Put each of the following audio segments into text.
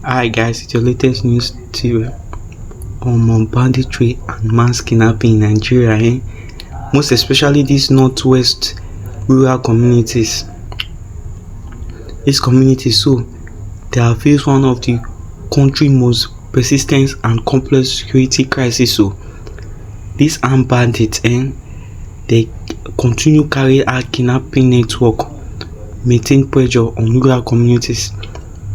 Hi guys, it's your latest news to banditry and mass kidnapping in Nigeria, most especially these northwest rural communities. These communities, so they have faced one of the country's most persistent and complex security crisis. So these armed bandits, they continue carry out kidnapping network, maintain pressure on rural communities,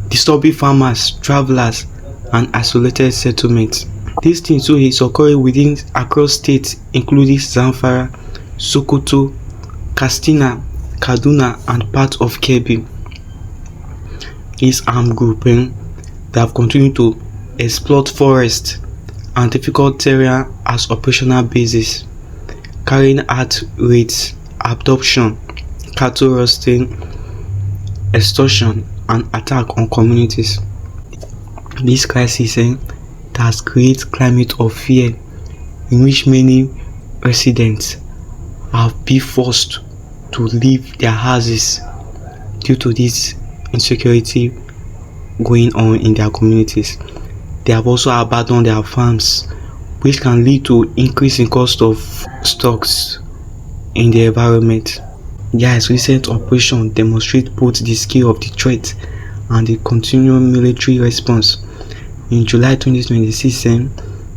disturbing farmers, travelers, and isolated settlements. This thing so is occurring within across states including Zamfara, Sokoto, Katsina, Kaduna, and parts of Kebbi. This armed group they have continued to exploit forests and difficult terrain as operational bases, carrying out raids, abduction, cattle roasting, extortion, and attack on communities. This crisis has created climate of fear in which many residents have been forced to leave their houses due to this insecurity going on in their communities. They have also abandoned their farms, which can lead to increase in cost of stocks in the environment. Guys, recent operation demonstrate both the scale of the threat and the continual military response. In July 2026,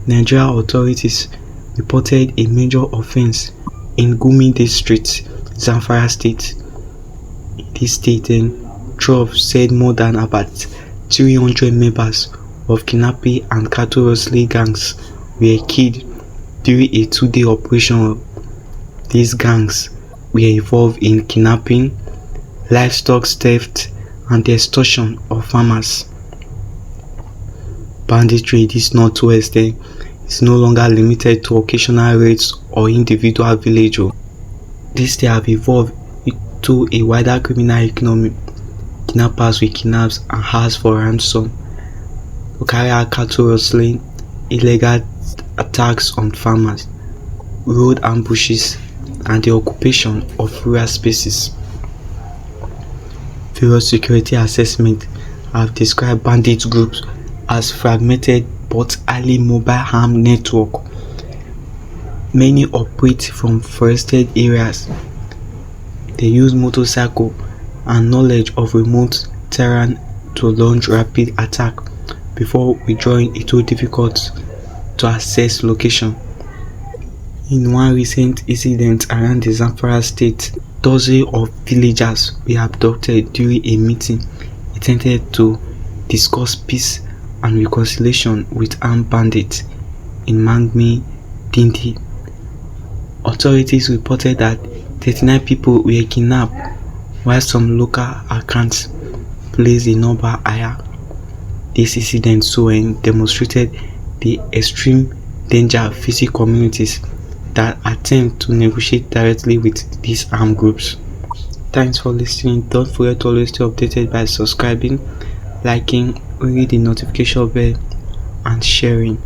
Nigeria authorities reported a major offense in Gumi district, Zamfara state. This state, Trump said more than about 300 members of kidnapping and cattle rustling gangs were killed during a 2-day operation. These gangs were involved in kidnapping, livestock theft, and the extortion of farmers. Banditry in this northwest is no longer limited to occasional raids or individual villages. These they have evolved into a wider criminal economy. Kidnappers will kidnap and ask for ransom, to carry out cattle rustling, illegal attacks on farmers, road ambushes, and the occupation of rural spaces. Various security assessments have described bandit groups as fragmented but highly mobile armed network. Many operate from forested areas. They use motorcycle and knowledge of remote terrain to launch rapid attack before withdrawing into difficult to access location. In one recent incident around the Zamfara state, dozens of villagers were abducted during a meeting intended to discuss peace and reconciliation with armed bandits in Mangmi, Dindi. Authorities reported that 39 people were kidnapped, while some local accounts placed the number higher. This incident demonstrated the extreme danger facing communities that attempt to negotiate directly with these armed groups. Thanks for listening. Don't forget to always stay updated by subscribing, liking, ringing the notification bell, and sharing.